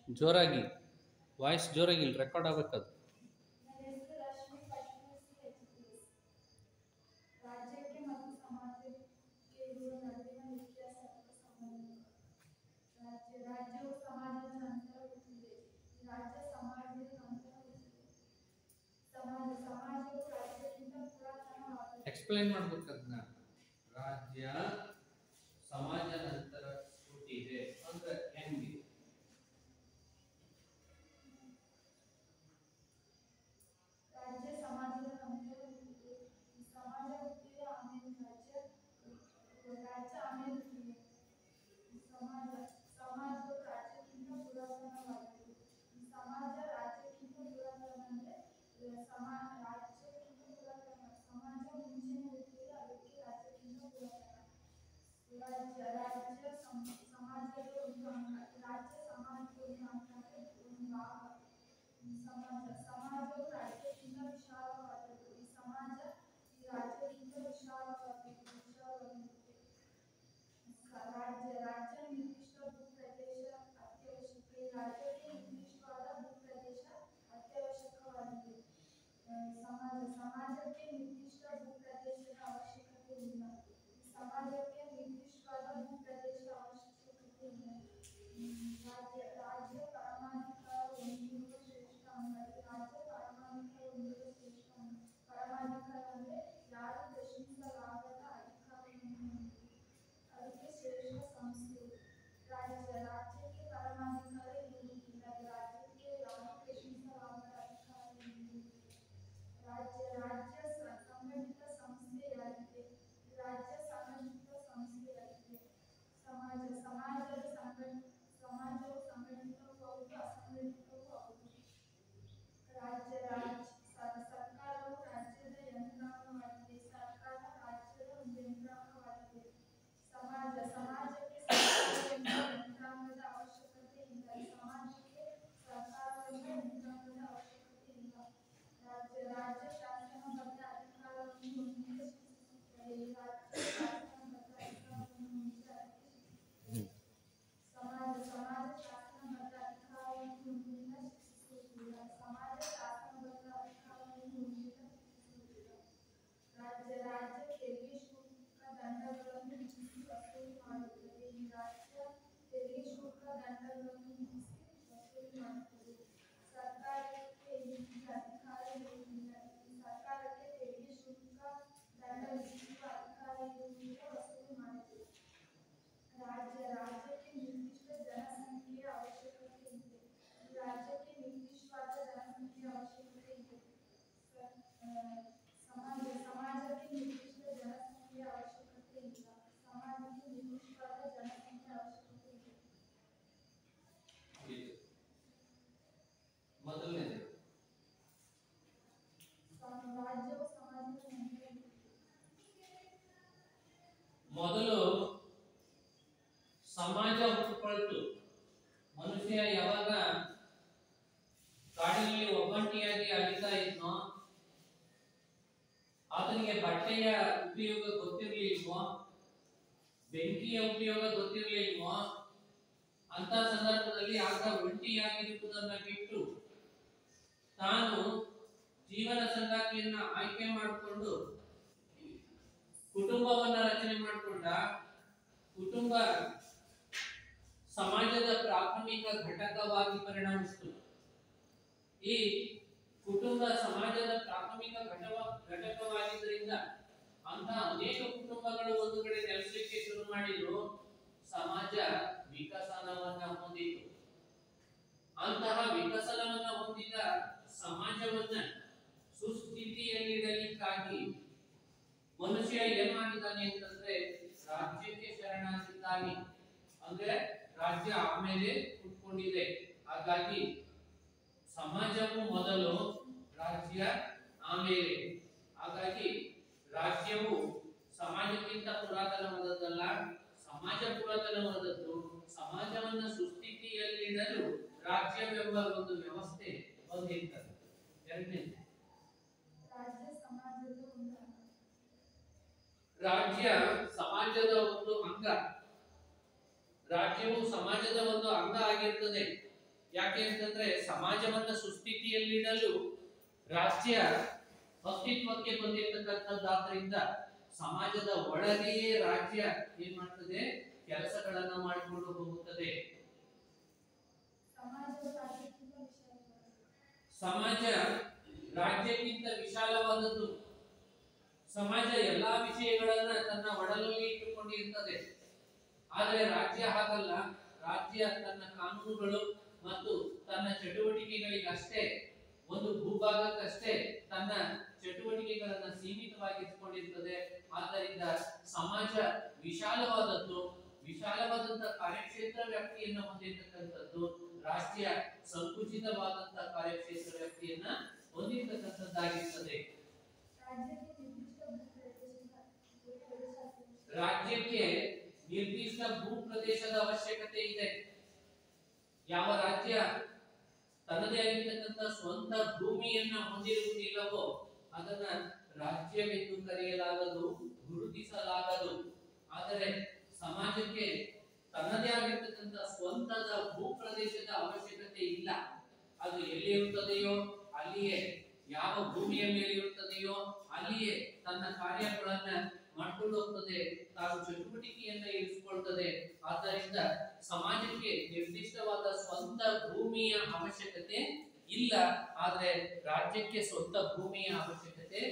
ಜೋರಾಗಿ ವಾಯ್ಸ್ ಜೋರಾಗಿ ಇಲ್ಲಿ ರೆಕಾರ್ಡ್ ಆಗಬೇಕದು. ನನ್ನ ಹೆಸರು ರಶ್ಮಿ ಪಶ್ಮೂಸಿ ಎಚ್.ಪಿ.ಎಸ್. ರಾಜ್ಯಕ್ಕೆ ಮತ್ತು ಸಮಾಜಕ್ಕೆ ಇರುವ ನಡುವಿನ ವ್ಯತ್ಯಾಸಗಳ ಸಂಬಂಧ. ರಾಜ್ಯವು ಸಮಾಜದ ನಂತರ ಹುಟ್ಟಿದೆ. ರಾಜ್ಯ ಸಮಾಜದ ನಂತರ ಹುಟ್ಟಿದೆ. ಸಮಾಜವು ರಾಜ್ಯಕ್ಕಿಂತ ಪುರಾತನವಾಗಿದೆ. ಎಕ್ಸ್ಪ್ಲೈನ್ ಮಾಡ್ಬೇಕು ಅದನ್ನ. ರಾಜ್ಯ ಸಮಾಜ ನಂತರ ಹುಟ್ಟಿದೆ ಅಂದ್ರೆ ಹೆಂಗೆ? ರಾಜ್ಯ ಸಮಾಜದ ನಂತರ ಹುಟ್ಟಿದೆ. ಸಮಾಜ ಹುಟ್ಟಿದೆ, ಆಮೇಲೆ ರಾಜ್ಯ ಆಮೇಲೆ ಹುಟ್ಟಿದೆ. ಸಮಾಜವು ರಾಜ್ಯಕ್ಕಿಂತ ಪುರಾತನವಾಗಿದೆ. ಸಮಾಜ ರಾಜ್ಯಕ್ಕಿಂತ ಪುರಾತನ ಅಂದ್ರೆ ರಾಜ್ಯಕ್ಕಿಂತ ಪುರಾತನ. ಸಮಾಜ ಮುಂಚೆನೆ ಹುಟ್ಟಿದೆ, ಅದಕ್ಕೆ ರಾಜ್ಯಕ್ಕಿಂತ ಪುರಾತನ. ಸಮಾಜದ ಒಂದು ಅಂಗ. ರಾಜ್ಯ ಸಮಾಜದ ಒಂದು ಅಂಗ ಅಂದ್ರೆ ಒಂದು ಭಾಗ. ಸಮಾಜವು ರಾಜ್ಯಕ್ಕಿಂತ ವಿಶಾಲವಾದದ್ದು. ಈ ರಾಜ್ಯಕ್ಕಿಂತ ವಿಶಾಲವಾದದ್ದು. ರಾಜ್ಯ ನಿರ್ದಿಷ್ಟ ಭೂಪ್ರದೇಶ ಅತ್ಯವಶ್ಯಕ. ರಾಜ್ಯಕ್ಕೆ ನಿರ್ದಿಷ್ಟವಾದ ಭೂಪ್ರದೇಶ ಅತ್ಯವಶ್ಯಕವಾಗಿದೆ. ಸಮಾಜಕ್ಕೆ ನಿರ್ದಿಷ್ಟ ಭೂಪ್ರದೇಶದ ಅವಶ್ಯಕತೆ ಇಲ್ಲ. ಸಮಾಜಕ್ಕೆ ನಿರ್ದಿಷ್ಟವಾದ ಭೂಪ್ರದೇಶ ಅವಶ್ಯಕತೆ ಇಲ್ಲ. ರಾಜ್ಯ ಪರಮಾಧಿಕಾರ ಹೊಂದಿರುವ ಶ್ರೇಷ್ಠ ಅಂಗ. ರಾಜ್ಯ ಪರಮಾಧಿಕಾರ ಹೊಂದಿರುವ ಶ್ರೇಷ್ಠ ಅಂಗ. ಪರಮಾಧಿಕಾರ ಅಂದ್ರೆ ಯಾರು ಪ್ರಶ್ನಿಸಲಾಗದ ಅಧಿಕಾರವನ್ನು ಹೊಂದಿದೆ, ಅದಕ್ಕೆ ಶ್ರೇಷ್ಠ ಸಂಸ್ಥೆ. ರಾಜ್ಯಕ್ಕೆ ಪರಮಾಧಿಕಾರ ಇರುವುದಿಲ್ಲ. ರಾಜ್ಯಕ್ಕೆ ಯಾರು ಪ್ರಶ್ನಿಸಲಾಗದ ಅಧಿಕಾರವನ್ನು ರಾಜ್ಯ ಸಂಘಟಿತ ಸಂಸ್ಥೆಯಾಗಿದೆ. ರಾಜ್ಯ ಸಂಘಟಿತ ಸಂಸ್ಥೆಯಾಗಿದೆ. ಸಮಾಜವು ಸಂಘಟಿತವೂ ಹೌದು, ಅಸಂಘಟಿತವೂ ಹೌದು. ಸರ್ಕಾರವು ರಾಜ್ಯದ ಯಂತ್ರಾಂಗವಾಗಿದೆ. ಸರ್ಕಾರ ರಾಜ್ಯದ ಒಂದು ಯಂತ್ರಾಂಗವಾಗಿದೆ. ಸಮಾಜಕ್ಕೆ ಸರ್ಕಾರವೆಂಬ ಯಂತ್ರಾಂಗದ ಅವಶ್ಯಕತೆ ಇಲ್ಲ. ಸಮಾಜಕ್ಕೆ ಸರ್ಕಾರವೆಂಬ ಯಂತ್ರಾಂಗದ ಅವಶ್ಯಕತೆ ಇಲ್ಲ. ರಾಜ್ಯ ಶಾಸನಬದ್ಧ ಅಧಿಕಾರವನ್ನು ಹೊಂದಿದೆ, ಸೂಚಿಸುತ್ತದೆ. ರಾಜ್ಯ ಶಾಸನಬದ್ಧ ಅಧಿಕಾರವನ್ನು ಹೊಂದಿದೆ, ಅದಕ್ಕೆ ಸೂಚಿಸುತ್ತದೆ. ಸಮಾಜ ಶಾಸನಬದ್ಧ ಅಧಿಕಾರವನ್ನು ಹೊಂದಿಲ್ಲ, ಸೂಚಿಸುವುದಿಲ್ಲ. ಸಮಾಜ ಶಾಸನಬದ್ಧ ಅಧಿಕಾರವನ್ನು ಹೊಂದಿಲ್ಲ, ಸೂಚಿಸುವುದಿಲ್ಲ. ರಾಜ್ಯ ತೆರಿಗೆ ಶುಲ್ಕ ದಂಡಗಳನ್ನು ವಿಧಿಸಿ ವಸೂಲಿ ಮಾಡುತ್ತದೆ. ಈ ರಾಜ್ಯ ತೆರಿಗೆ ಶುಲ್ಕ ದಂಡಗಳನ್ನು ವಿಧಿಸಿ ವಸೂಲಿ ಮಾಡುತ್ತದೆ. ಸರ್ಕಾರಕ್ಕೆ ಈ ಅಧಿಕಾರ ಇರುವುದಿಲ್ಲ. ಸರ್ಕಾರಕ್ಕೆ ತೆರಿಗೆ ಶುಲ್ಕ ದಂಡ ವಿಧಿಸುವ ಅಧಿಕಾರ ಇರುವುದಿಲ್ಲ, ವಸೂಲಿ ಮಾಡುತ್ತದೆ. ರಾಜ್ಯಕ್ಕೆ ನಿರ್ದಿಷ್ಟ ಜನಸಂಖ್ಯೆಯ ಅವಶ್ಯಕತೆ ಇದೆ. ರಾಜ್ಯಕ್ಕೆ ನಿರ್ದಿಷ್ಟವಾದ ಜನಸಂಖ್ಯೆಯ ಅವಶ್ಯಕತೆ ಇದೆ. ಸಮಾಜಕ್ಕೆ ನಿರ್ದಿಷ್ಟ ಜನಸಂಖ್ಯೆಯ ಅವಶ್ಯಕತೆ ಇಲ್ಲ. ಸಮಾಜಕ್ಕೆ ನಿರ್ದಿಷ್ಟವಾದ ಜನಸಂಖ್ಯೆಯ ಅವಶ್ಯಕತೆ ಇದೆ. ಮೊದಲನೇದು ರಾಜ್ಯವು ಸಮಾಜದ ನಂತರ ಮೊದಲು ಸಮಾಜ ಹುಟ್ಟುಕೊಳ್ತು. ಮನುಷ್ಯ ಯಾವಾಗ ಕಾಡಿನಲ್ಲಿ ಒಬ್ಬಂಟಿಯಾಗಿ ಅಲಿತಾ ಇದ್ನೋ, ಆತನಿಗೆ ಬಟ್ಟೆಯ ಉಪಯೋಗ ಗೊತ್ತಿರ್ಲಿಲ್ವೋ, ಬೆಂಕಿಯ ಉಪಯೋಗ ಗೊತ್ತಿರ್ಲಿಲ್ವೋ, ಅಂತ ಸಂದರ್ಭದಲ್ಲಿ ಆತ ಒಂಟಿಯಾಗಿರುವುದನ್ನ ಬಿಟ್ಟು ತಾನು ಜೀವನ ಸಂಗಾತಿಯನ್ನ ಆಯ್ಕೆ ಮಾಡಿಕೊಂಡು ಕುಟುಂಬವನ್ನ ರಚನೆ ಮಾಡಿಕೊಂಡ. ಕುಟುಂಬ ಸಮಾಜದ ಪ್ರಾಥಮಿಕ ಘಟಕವಾಗಿ ಪರಿಣಮಿಸಿತು. ಈ ಕುಟುಂಬ ಸಮಾಜದ ಪ್ರಾಥಮಿಕ ಘಟಕವಾಗಿದ್ದರಿಂದ ಅಂತ ಅನೇಕ ಕುಟುಂಬಗಳು ಒಂದು ಕಡೆ ನೆಲೆಸಲಿಕ್ಕೆ ಶುರು ಮಾಡಿದ್ರು. ಸಮಾಜ ವಿಕಸನವನ್ನ ಹೊಂದಿತು. ಅಂತಹ ವಿಕಸನವನ್ನ ಹೊಂದಿದ ಸಮಾಜವನ್ನ ಸುಸ್ಥಿತಿಯಲ್ಲಿಡಲಿಕ್ಕಾಗಿ ಮನುಷ್ಯ ಏನ್ ಮಾಡಿದ್ದಾನೆ ಅಂತಂದ್ರೆ ರಾಜ್ಯಕ್ಕೆ ಶರಣಾಗಿದ್ದಾನೆ. ಅಂದ್ರೆ ರಾಜ್ಯ ಆಮೇಲೆ ಹುಟ್ಕೊಂಡಿದೆ. ಹಾಗಾಗಿ ಸಮಾಜವು ಮೊದಲು, ರಾಜ್ಯ ಆಮೇಲೆ. ಹಾಗಾಗಿ ರಾಜ್ಯವು ಸಮಾಜಕ್ಕಿಂತ ಪುರಾತನವಾದದ್ದಲ್ಲ, ಸಮಾಜ ಪುರಾತನವಾದದ್ದು. ಸಮಾಜವನ್ನ ಸುಸ್ಥಿತಿಯಲ್ಲಿಡಲು ರಾಜ್ಯವೆಂಬ ಒಂದು ವ್ಯವಸ್ಥೆ ಬಂದಿರ್ತದೆ. ಎರಡನೇ ರಾಜ್ಯ ಸಮಾಜದ ಒಂದು ಅಂಗ. ರಾಜ್ಯವು ಸಮಾಜದ ಒಂದು ಅಂಗ ಆಗಿರ್ತದೆ. ಯಾಕೆ ಅಂತಂದ್ರೆ ಸಮಾಜವನ್ನ ಸುಸ್ಥಿತಿಯಲ್ಲಿಡಲು ರಾಜ್ಯ ಅಸ್ತಿತ್ವಕ್ಕೆ ಬಂದಿರತಕ್ಕಂಥದ್ದಾದ್ರಿಂದ ಸಮಾಜದ ಒಳಗೆಯೇ ರಾಜ್ಯ ಏನ್ ಮಾಡ್ತದೆ, ಕೆಲಸಗಳನ್ನ ಮಾಡಿಕೊಂಡು ಹೋಗುತ್ತದೆ. ಸಮಾಜ ರಾಜ್ಯಕ್ಕಿಂತ ವಿಶಾಲವಾದದ್ದು. ಸಮಾಜ ಎಲ್ಲಾ ವಿಷಯಗಳನ್ನ ತನ್ನ ಒಡಲಲ್ಲಿ ಇಟ್ಟುಕೊಂಡಿರುತ್ತದೆ. ಆದರೆ ರಾಜ್ಯ ಹಾಗಲ್ಲ. ರಾಜ್ಯ ತನ್ನ ಕಾನೂನುಗಳು ಮತ್ತು ತನ್ನ ಚಟುವಟಿಕೆಗಳಿಗಷ್ಟೇ, ಒಂದು ಭೂಭಾಗಕ್ಕಷ್ಟೇ ತನ್ನ ಚಟುವಟಿಕೆಗಳನ್ನ ಸೀಮಿತವಾಗಿಟ್ಕೊಂಡಿರ್ತದೆ. ಆದ್ದರಿಂದ ಸಮಾಜ ವಿಶಾಲವಾದದ್ದು, ವಿಶಾಲವಾದಂತ ಕಾರ್ಯಕ್ಷೇತ್ರ ವ್ಯಾಪ್ತಿಯನ್ನು ಹೊಂದಿರತಕ್ಕಂಥದ್ದು. ರಾಜ್ಯ ಸಂಕುಚಿತವಾದಂತಹ ಕಾರ್ಯಕ್ಷೇತ್ರ ವ್ಯಾಪ್ತಿಯನ್ನ ಹೊಂದಿರತಕ್ಕಂಥದ್ದಾಗಿರ್ತದೆ. ರಾಜ್ಯಕ್ಕೆ ನಿರ್ದಿಷ್ಟ ಭೂ ಪ್ರದೇಶದ ಅವಶ್ಯಕತೆ ಇದೆ. ಯಾವ ರಾಜ್ಯ ತನ್ನದೇ ಆಗಿರತಕ್ಕಂಥ ಸ್ವಂತ ಭೂಮಿಯನ್ನ ಹೊಂದಿರುವುದಿಲ್ಲವೋ ಅದನ್ನ ರಾಜ್ಯವೆಂದು ಕರೆಯಲಾಗದು, ಗುರುತಿಸಲಾಗದು. ಆದರೆ ಸಮಾಜಕ್ಕೆ ತನ್ನದೇ ಆಗಿರತಕ್ಕಂಥ ಸ್ವಂತದ ಭೂ ಪ್ರದೇಶದ ಅವಶ್ಯಕತೆ ಇಲ್ಲ. ಅದು ಎಲ್ಲಿ ಇರುತ್ತದೆಯೋ ಅಲ್ಲಿಯೇ, ಯಾವ ಭೂಮಿಯ ಮೇಲೆ ಇರುತ್ತದೆಯೋ ಅಲ್ಲಿಯೇ ತನ್ನ ಕಾರ್ಯಗಳನ್ನ ಮಾಡ್ಕೊಂಡು ಹೋಗ್ತದೆ, ತಾವು ಚಟುವಟಿಕೆಯನ್ನ ಇರಿಸಿಕೊಳ್ತದೆ. ಆದ್ದರಿಂದ ಸಮಾಜಕ್ಕೆ ನಿರ್ದಿಷ್ಟವಾದ ಸ್ವಂತ ಭೂಮಿಯ ಅವಶ್ಯಕತೆ ಇಲ್ಲ, ಆದ್ರೆ ರಾಜ್ಯಕ್ಕೆ ಸ್ವಂತ ಭೂಮಿಯ ಅವಶ್ಯಕತೆ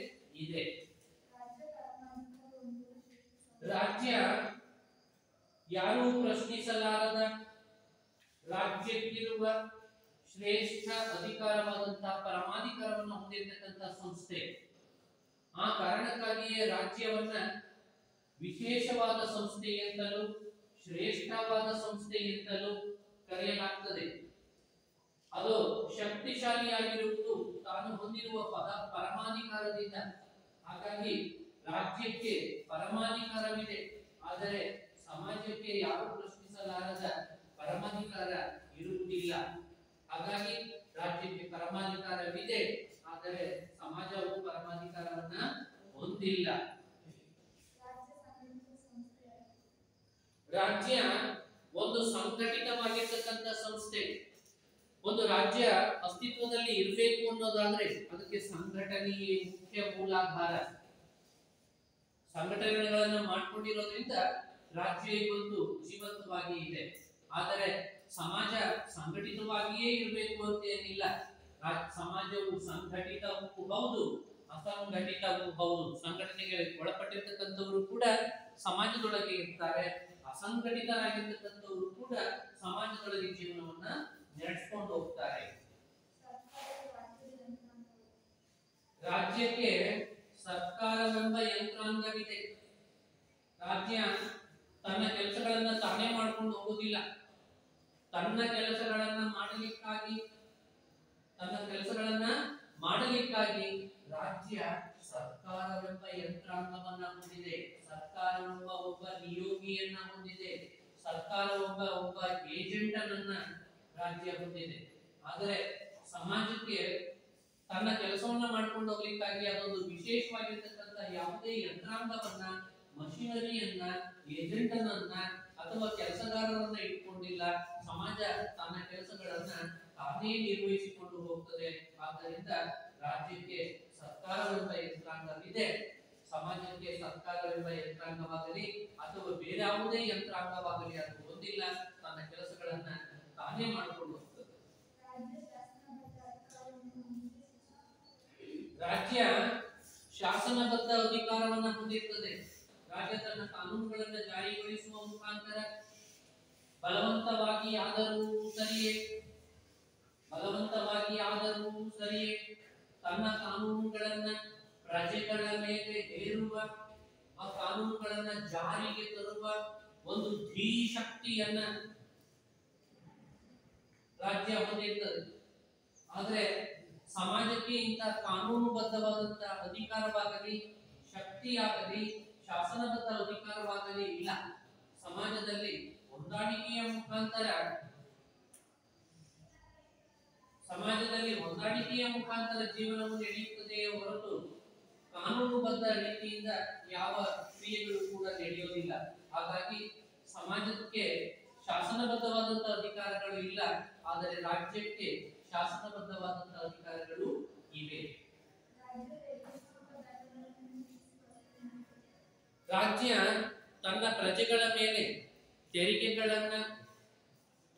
ಇದೆ. ರಾಜ್ಯ ಯಾರೂ ಪ್ರಶ್ನಿಸಲಾರದ, ರಾಜ್ಯಕ್ಕಿರುವ ಶ್ರೇಷ್ಠ ಅಧಿಕಾರವಾದಂತಹ ಪರಮಾಧಿಕಾರವನ್ನು ಹೊಂದಿರತಕ್ಕಂಥ ಸಂಸ್ಥೆ. ಆ ಕಾರಣಕ್ಕಾಗಿಯೇ ರಾಜ್ಯವನ್ನ ವಿಶೇಷವಾದ ಸಂಸ್ಥೆ ಎಂತಲೂ ಶ್ರೇಷ್ಠವಾದ ಸಂಸ್ಥೆ ಎಂತಲೂ ಕರೆಯಲಾಗ್ತದೆ. ಅದು ಶಕ್ತಿಶಾಲಿಯಾಗಿರುವುದು ತಾನು ಹೊಂದಿರುವ ಪರಮಾಧಿಕಾರದಿಂದ. ಹಾಗಾಗಿ ರಾಜ್ಯಕ್ಕೆ ಪರಮಾಧಿಕಾರವಿದೆ, ಆದರೆ ಸಮಾಜಕ್ಕೆ ಯಾರು ಪ್ರಶ್ನಿಸಲಾರದ ಪರಮಾಧಿಕಾರ ಇರುವುದಿಲ್ಲ. ಹಾಗಾಗಿ ರಾಜ್ಯಕ್ಕೆ ಪರಮಾಧಿಕಾರವಿದೆ, ಆದರೆ ಸಮಾಜವು ಪರಮಾಧಿಕಾರವನ್ನ ಹೊಂದಿಲ್ಲ. ರಾಜ್ಯ ಒಂದು ಸಂಘಟಿತವಾಗಿರ್ತಕ್ಕಂಥ ಸಂಸ್ಥೆ. ಒಂದು ರಾಜ್ಯ ಅಸ್ತಿತ್ವದಲ್ಲಿ ಇರಬೇಕು ಅನ್ನೋದಾದ್ರೆ ಅದಕ್ಕೆ ಸಂಘಟನೆಯೇ ಮುಖ್ಯ ಮೂಲಾಧಾರ. ಸಂಘಟನೆಗಳನ್ನು ಮಾಡ್ಕೊಂಡಿರೋದ್ರಿಂದ ರಾಜ್ಯ ಇವತ್ತು ಜೀವಂತವಾಗಿ ಇದೆ. ಆದರೆ ಸಮಾಜ ಸಂಘಟಿತವಾಗಿಯೇ ಇರಬೇಕು ಅಂತ ಏನಿಲ್ಲ. ಸಮಾಜವು ಸಂಘಟಿತವೂ ಹೌದು, ಅಸಂಘಟಿತವೂ ಹೌದು. ಸಂಘಟನೆಗೆ ಒಳಪಟ್ಟಿರ್ತಕ್ಕಂಥವರು ಕೂಡ ಸಮಾಜದೊಳಗೆ ಇರ್ತಾರೆ, ಅಸಂಘಟಿತರಾಗಿರ್ತಕ್ಕಂಥವರು ಕೂಡ ಸಮಾಜದೊಳಗೆ ಜೀವನವನ್ನ ನಡೆಸಿಕೊಂಡು ಹೋಗ್ತಾರೆ. ರಾಜ್ಯಕ್ಕೆ ಸರ್ಕಾರವೆಂಬ ಯಂತ್ರಾಂಗವಿದೆ. ರಾಜ್ಯ ತನ್ನ ಕೆಲಸಗಳನ್ನ ತಾನೇ ಮಾಡ್ಕೊಂಡು ಹೋಗುದಿಲ್ಲ. ತನ್ನ ಕೆಲಸಗಳನ್ನ ಮಾಡಲಿಕ್ಕಾಗಿ ರಾಜ್ಯ ಸರ್ಕಾರವೆಂಬ ಯಂತ್ರಾಂಗವನ್ನ ಹೊಂದಿದೆ. ಸರ್ಕಾರವೆಂಬ ಒಬ್ಬ ನಿಯೋಗಿಯನ್ನ ಹೊಂದಿದೆ. ಒಬ್ಬ ಏಜೆಂಟ್ ಅನ್ನ ರಾಜ್ಯ ಹೊಂದಿದೆ. ಆದರೆ ಸಮಾಜಕ್ಕೆ ತನ್ನ ಕೆಲಸವನ್ನ ಮಾಡ್ಕೊಂಡು ಹೋಗ್ಲಿಕ್ಕಾಗಿ ಅದೊಂದು ವಿಶೇಷವಾಗಿರ್ತಕ್ಕಂಥ ಯಾವುದೇ ಯಂತ್ರಾಂಗವನ್ನ, ಮಷಿನರಿಯನ್ನ, ಏಜೆಂಟ್ ಅನ್ನ ಅಥವಾ ಕೆಲಸಗಾರರನ್ನ ಇಟ್ಕೊಂಡಿಲ್ಲ. ಸಮಾಜ ತನ್ನ ಕೆಲಸಗಳನ್ನ ತಾನೇ ನಿರ್ವಹಿಸಿಕೊಂಡು ಹೋಗ್ತದೆ. ಆದ್ದರಿಂದ ರಾಜ್ಯಕ್ಕೆ ಸರ್ಕಾರವೆಂಬ ಯಂತ್ರಾಂಗವಿದೆ. ಸಮಾಜಕ್ಕೆ ಸರ್ಕಾರವೆಂಬ ಯಂತ್ರಾಂಗವಾಗಲಿ ಅಥವಾ ಬೇರೆ ಯಾವುದೇ ಯಂತ್ರಾಂಗವಾಗಲಿ ಅದು ಹೊಂದಿಲ್ಲ. ತನ್ನ ಕೆಲಸಗಳನ್ನ ತಾನೇ ಮಾಡಿಕೊಂಡು ಹೋಗ್ತದೆ. ರಾಜ್ಯ ಶಾಸನಬದ್ಧ ಅಧಿಕಾರವನ್ನ ಹೊಂದಿರ್ತದೆ. ರಾಜ್ಯ ತನ್ನ ಕಾನೂನುಗಳನ್ನು ಜಾರಿಗೊಳಿಸುವ ಮುಖಾಂತರ ಬಲವಂತವಾಗಿ ಆದರೂ ಸರಿಯೇ ತನ್ನ ಕಾನೂನುಗಳನ್ನ ಪ್ರಜೆಗಳ ಮೇಲೆ ಹೇರುವ, ಆ ಕಾನೂನುಗಳನ್ನ ಜಾರಿಗೆ ತರುವ ಒಂದು ಧೀ ಶಕ್ತಿಯನ್ನ ರಾಜ್ಯ ಹೊಂದಿರ್ತದೆ. ಆದ್ರೆ ಸಮಾಜಕ್ಕೆ ಇಂಥ ಕಾನೂನುಬದ್ಧವಾದಂತಹ ಅಧಿಕಾರವಾಗಲಿ, ಶಕ್ತಿಯಾಗಲಿ, ಶಾಸನಬದ್ಧ ಅಧಿಕಾರವಾಗಲಿ ಇಲ್ಲ. ಸಮಾಜದಲ್ಲಿ ಹೊಂದಾಣಿಕೆಯ ಮುಖಾಂತರ ಜೀವನವು ನಡೆಯುತ್ತದೆಯೇ ಹೊರತು ಕಾನೂನುಬದ್ಧ ರೀತಿಯಿಂದ ಯಾವ ಕ್ರಿಯೆಗಳು ಕೂಡ ನಡೆಯೋದಿಲ್ಲ. ಹಾಗಾಗಿ ಸಮಾಜಕ್ಕೆ ಶಾಸನಬದ್ಧವಾದಂತಹ ಅಧಿಕಾರಗಳು ಇಲ್ಲ, ಆದರೆ ರಾಜ್ಯಕ್ಕೆ ಶಾಸನಬದ್ಧವಾದಂತಹ ಅಧಿಕಾರಗಳು ಇವೆ. ರಾಜ್ಯ ತನ್ನ ಪ್ರಜೆಗಳ ಮೇಲೆ ತೆರಿಗೆಗಳನ್ನ,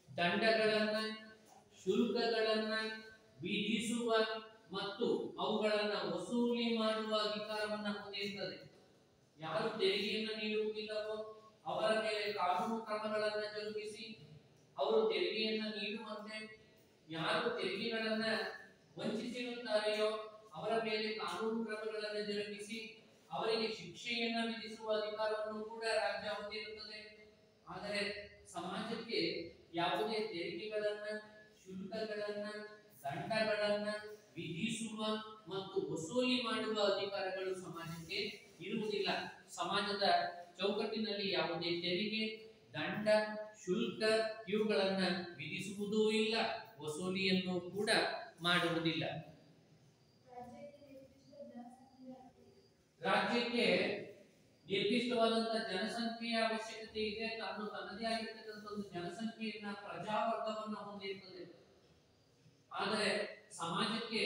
ದಂಡಗಳನ್ನ, ಶುಲ್ಕಗಳನ್ನ ವಿಧಿಸುವ ಮತ್ತು ಅವುಗಳನ್ನ ವಸೂಲಿ ಮಾಡುವ ಅಧಿಕಾರವನ್ನ ಹೊಂದಿರುತ್ತದೆ. ಯಾರು ತೆರಿಗೆಯನ್ನು ನೀಡುವುದಿಲ್ಲವೋ ಅವರ ಮೇಲೆ ಕಾನೂನು ಕ್ರಮಗಳನ್ನ ಜರುಗಿಸಿ ಅವರು ತೆರಿಗೆಯನ್ನ ನೀಡುವಂತೆ, ಯಾರು ತೆರಿಗೆಗಳನ್ನ ವಂಚಿಸಿರುತ್ತಾರೆಯೋ ಅವರ ಮೇಲೆ ಕಾನೂನು ಕ್ರಮಗಳನ್ನು ಜರುಗಿಸಿ ಅವರಿಗೆ ಶಿಕ್ಷೆಯನ್ನ ವಿಧಿಸುವ ಅಧಿಕಾರವನ್ನು ಕೂಡ ರಾಜ್ಯ ಹೊಂದಿರುತ್ತದೆ. ಆದರೆ ಸಮಾಜಕ್ಕೆ ಯಾವುದೇ ತೆರಿಗೆಗಳನ್ನ, ಶುಲ್ಕಗಳನ್ನ, ದಂಡಗಳನ್ನ ವಿಧಿಸುವ ಮತ್ತು ವಸೂಲಿ ಮಾಡುವ ಅಧಿಕಾರಗಳು ಸಮಾಜಕ್ಕೆ ಇರುವುದಿಲ್ಲ. ಸಮಾಜದ ಚೌಕಟ್ಟಿನಲ್ಲಿ ಯಾವುದೇ ತೆರಿಗೆ, ದಂಡ, ಶುಲ್ಕ ಇವುಗಳನ್ನ ವಿಧಿಸುವುದೂ ಇಲ್ಲ, ವಸೂಲಿಯನ್ನು ಕೂಡ ಮಾಡುವುದಿಲ್ಲ. ರಾಜ್ಯಕ್ಕೆ ನಿರ್ದಿಷ್ಟವಾದಂತಹ ಜನಸಂಖ್ಯೆಯ ಅವಶ್ಯಕತೆ ಇದೆ. ತನ್ನದೇ ಆಗಿರ್ತಕ್ಕಂಥ ಒಂದು ಜನಸಂಖ್ಯೆಯನ್ನ, ಪ್ರಜಾವರ್ಗವನ್ನ ಹೊಂದಿರುತ್ತದೆ. ಆದರೆ ಸಮಾಜಕ್ಕೆ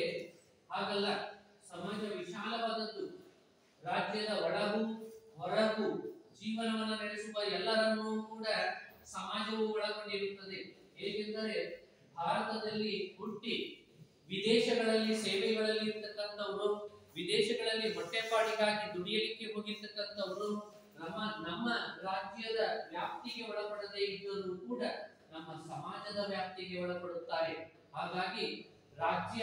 ಹಾಗಲ್ಲ. ಸಮಾಜ ವಿಶಾಲವಾದದ್ದು. ರಾಜ್ಯದ ಒಳಗೂ ಹೊರಗೂ ಜೀವನವನ್ನು ನಡೆಸುವ ಎಲ್ಲರನ್ನೂ ಕೂಡ ಸಮಾಜವು ಒಳಗೊಂಡಿರುತ್ತದೆ. ಹೇಗೆಂದರೆ ಭಾರತದಲ್ಲಿ ಹುಟ್ಟಿ ವಿದೇಶಗಳಲ್ಲಿ ಸೇವೆಗಳಲ್ಲಿ ಇರ್ತಕ್ಕಂಥವರು, ವಿದೇಶಗಳಲ್ಲಿ ಹೊಟ್ಟೆಪಾಡಿಗಾಗಿ ದುಡಿಯಲಿಕ್ಕೆ ಹೋಗಿರ್ತಕ್ಕಂಥವರು ನಮ್ಮ ರಾಜ್ಯದ ವ್ಯಾಪ್ತಿಗೆ ಒಳಪಡದೇ ಇದ್ದರೂ ಕೂಡ ನಮ್ಮ ಸಮಾಜದ ವ್ಯಾಪ್ತಿಗೆ ಒಳಪಡುತ್ತಾರೆ. ಹಾಗಾಗಿ ರಾಜ್ಯ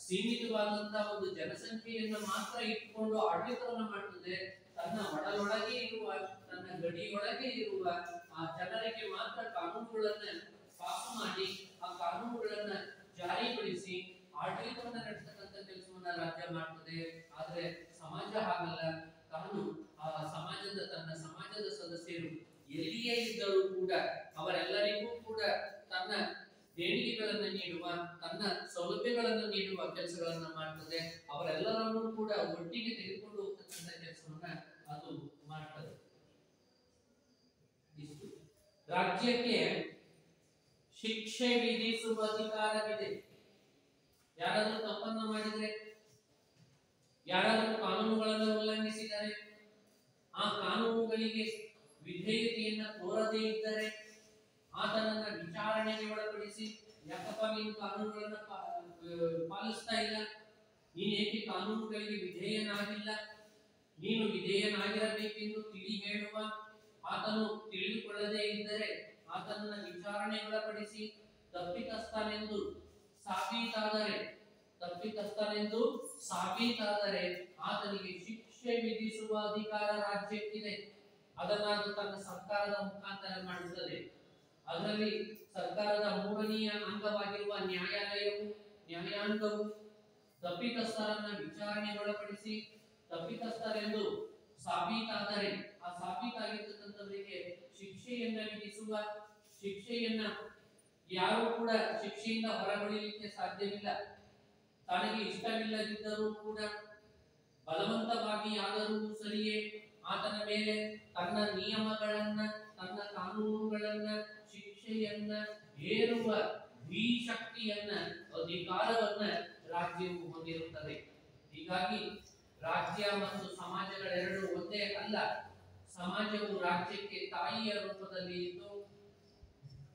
ಸೀಮಿತವಾದಂತಹ ಒಂದು ಜನಸಂಖ್ಯೆಯನ್ನು ಮಾತ್ರ ಇಟ್ಟುಕೊಂಡು ಆಡಳಿತವನ್ನು ಮಾಡುತ್ತದೆ. ತನ್ನ ಒಳಗೆ ಇರುವ, ತನ್ನ ಗಡಿಯೊಳಗೆ ಇರುವ ಆ ಜನರಿಗೆ ಮಾತ್ರ ಕಾನೂನುಗಳನ್ನ ಪಾಸು ಮಾಡಿ ಆ ಕಾನೂನುಗಳನ್ನ ಜಾರಿಗೊಳಿಸಿ ಆಡಳಿತವನ್ನು ನಡೆಸತಕ್ಕಂಥ ಕೆಲಸವನ್ನ ರಾಜ್ಯ ಮಾಡ್ತದೆ. ಆದ್ರೆ ಸಮಾಜ ಹಾಗಲ್ಲ. ತನ್ನ ಸಮಾಜದ ಸದಸ್ಯರು ಎಲ್ಲಿಯೇ ಇದ್ದರೂ ಕೂಡ ಅವರೆಲ್ಲರಿಗೂ ಕೂಡ ತನ್ನ ದೇಣಿಗೆಗಳನ್ನು ನೀಡುವ, ತನ್ನ ಸೌಲಭ್ಯಗಳನ್ನು ನೀಡುವ ಕೆಲಸಗಳನ್ನ ಮಾಡ್ತದೆ. ಅವರೆಲ್ಲರನ್ನೂ ಕೂಡ ಒಟ್ಟಿಗೆ ತೆಗೆದುಕೊಂಡು ಹೋಗ್ತಕ್ಕಂಥ ಕೆಲಸವನ್ನ ಅದು ಮಾಡ್ತದೆ. ಇಷ್ಟು. ರಾಜ್ಯಕ್ಕೆ ಶಿಕ್ಷೆ ವಿಧಿಸುವ ಅಧಿಕಾರವಿದೆ. ಯಾರಾದರೂ ತಪ್ಪನ್ನು ಮಾಡಿದರೆ, ಯಾರಾದರೂ ಕಾನೂನುಗಳನ್ನು ಉಲ್ಲಂಘಿಸಿದರೆ, ಆ ಕಾನೂನುಗಳಿಗೆ ವಿಧೇಯತೆಯನ್ನ ತೋರದೇ ಇದ್ದರೆ ಆತನನ್ನ ವಿಚಾರಣೆಗೆ ಒಳಪಡಿಸಿ, ಯಾಕಪ್ಪ ನೀನು ಕಾನೂನುಗಳನ್ನ ಪಾಲಿಸ್ತಾ ಇಲ್ಲ, ನೀನು ಏಕೆ ಕಾನೂನುಗಳಿಗೆ ವಿಧೇಯನಾಗಿಲ್ಲ, ನೀನು ವಿಧೇಯನಾಗಿರಬೇಕೆಂದು ತಿಳಿ ಹೇಳುವ, ಆತನು ತಿಳಿದುಕೊಳ್ಳದೇ ಇದ್ದರೆ ಆತನನ್ನ ವಿಚಾರಣೆಗೆ ಒಳಪಡಿಸಿ ತಪ್ಪಿತಸ್ಥನೆಂದು ಸಾಬೀತಾದರೆ ಆತನಿಗೆ ಶಿಕ್ಷೆ ವಿಧಿಸುವ ಅಧಿಕಾರ ರಾಜ್ಯಕ್ಕಿದೆ. ಅದನ್ನು ಅದು ತನ್ನ ಸರ್ಕಾರದ ಮುಖಾಂತರ ಮಾಡುತ್ತದೆ. ಅದರಲ್ಲಿ ಸರ್ಕಾರದ ಮೂರನೆಯ ಅಂಗವಾಗಿರುವ ನ್ಯಾಯಾಂಗವು ತಪ್ಪಿತಸ್ಥರನ್ನ ವಿಚಾರಣೆಗೊಳಪಡಿಸಿ ತಪ್ಪಿತಸ್ಥರೆಂದು ಸಾಬೀತಾದರೆ ಆ ಸಾಬೀತಾಗಿರ್ತಕ್ಕಂಥವರಿಗೆ ಶಿಕ್ಷೆಯನ್ನ ವಿಧಿಸುವ, ಶಿಕ್ಷೆಯನ್ನ ಯಾರು ಕೂಡ ಶಿಕ್ಷೆಯಿಂದ ಹೊರಗುಳಿಯಲಿಕ್ಕೆ ಸಾಧ್ಯವಿಲ್ಲ. ತನಗೆ ಇಷ್ಟವಿಲ್ಲದಿದ್ದರೂ ಕೂಡ ಬಲವಂತವಾಗಿ ಆದರೂ ಸರಿಯೇ ಆತನ ಮೇಲೆ ತನ್ನ ನಿಯಮಗಳನ್ನ, ತನ್ನ ಕಾನೂನುಗಳನ್ನ, ಶಿಕ್ಷೆಯನ್ನ ಹೇರುವ ಈ ಶಕ್ತಿಯನ್ನ, ಅಧಿಕಾರವನ್ನ ರಾಜ್ಯವು ಹೊಂದಿರುತ್ತದೆ. ಹೀಗಾಗಿ ರಾಜ್ಯ ಮತ್ತು ಸಮಾಜಗಳೆರಡು ಒಂದೇ ಅಲ್ಲ. ಸಮಾಜವು ರಾಜ್ಯಕ್ಕೆ ತಾಯಿಯ ರೂಪದಲ್ಲಿ ಇದ್ದು,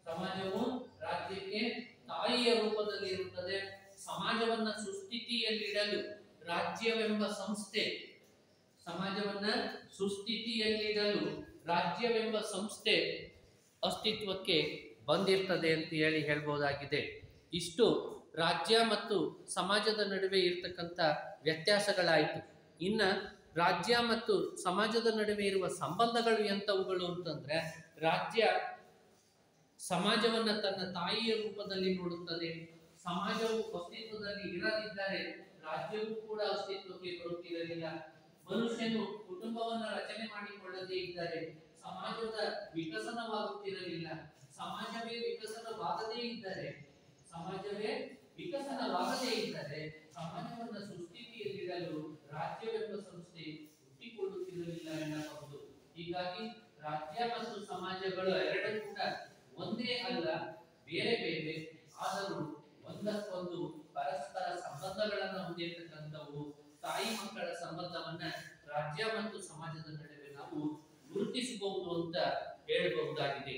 ಸಮಾಜವು ರಾಜ್ಯಕ್ಕೆ ತಾಯಿಯ ರೂಪದಲ್ಲಿ ಇರುತ್ತದೆ. ಸಮಾಜವನ್ನ ಸುಸ್ಥಿತಿಯಲ್ಲಿಡಲು ರಾಜ್ಯವೆಂಬ ಸಂಸ್ಥೆ, ಸಮಾಜವನ್ನ ಸುಸ್ಥಿತಿಯಲ್ಲಿಡಲು ರಾಜ್ಯವೆಂಬ ಸಂಸ್ಥೆ ಅಸ್ತಿತ್ವಕ್ಕೆ ಬಂದಿರ್ತದೆ ಅಂತ ಹೇಳ್ಬೋದಾಗಿದೆ. ಇಷ್ಟು ರಾಜ್ಯ ಮತ್ತು ಸಮಾಜದ ನಡುವೆ ಇರತಕ್ಕಂಥ ವ್ಯತ್ಯಾಸಗಳಾಯಿತು. ಇನ್ನು ರಾಜ್ಯ ಮತ್ತು ಸಮಾಜದ ನಡುವೆ ಇರುವ ಸಂಬಂಧಗಳು ಎಂಥವುಗಳು ಅಂತಂದ್ರೆ, ರಾಜ್ಯ ಸಮಾಜವನ್ನ ತನ್ನ ತಾಯಿಯ ರೂಪದಲ್ಲಿ ನೋಡುತ್ತದೆ. ಸಮಾಜವು ಅಸ್ತಿತ್ವದಲ್ಲಿ ಇರದಿದ್ದರೆ ರಾಜ್ಯವೂ ಕೂಡ ಅಸ್ತಿತ್ವಕ್ಕೆ ಬರುತ್ತಿರಲಿಲ್ಲ. ಮನುಷ್ಯನು ಕುಟುಂಬವನ್ನ ರಚನೆ ಮಾಡಿಕೊಳ್ಳದೇ ಇದ್ದರೆ ಸಮಾಜದ ವಿಕಸನವಾಗುತ್ತಿರಲಿಲ್ಲ. ಸಮಾಜವೇ ವಿಕಸನವಾಗದೇ ಇದ್ದರೆ ಸಮಾಜವನ್ನ ಸುಸ್ಥಿತಿಯಲ್ಲಿಡಲು ರಾಜ್ಯವೆಂಬ ಸಂಸ್ಥೆ ಹುಟ್ಟಿಕೊಳ್ಳುತ್ತಿರಲಿಲ್ಲ ಎನ್ನಬಹುದು. ಹೀಗಾಗಿ ರಾಜ್ಯ ಮತ್ತು ಸಮಾಜಗಳು ಎರಡೂ ಕೂಡ ಒಂದೇ ಅಲ್ಲ, ಬೇರೆ ಬೇರೆ ಆದರೂ ಒಂದಕ್ಕೊಂದು ಪರಸ್ಪರ ಸಂಬಂಧಗಳನ್ನು ಹೊಂದಿರತಕ್ಕಂಥವು ತಾಯಿ ಮಕ್ಕಳ ಸಂಬಂಧವನ್ನ ರಾಜ್ಯ ಮತ್ತು ಸಮಾಜದ ನಡುವೆ ನಾವು ಗುರುತಿಸಬಹುದು ಅಂತ ಹೇಳಬಹುದಾಗಿದೆ.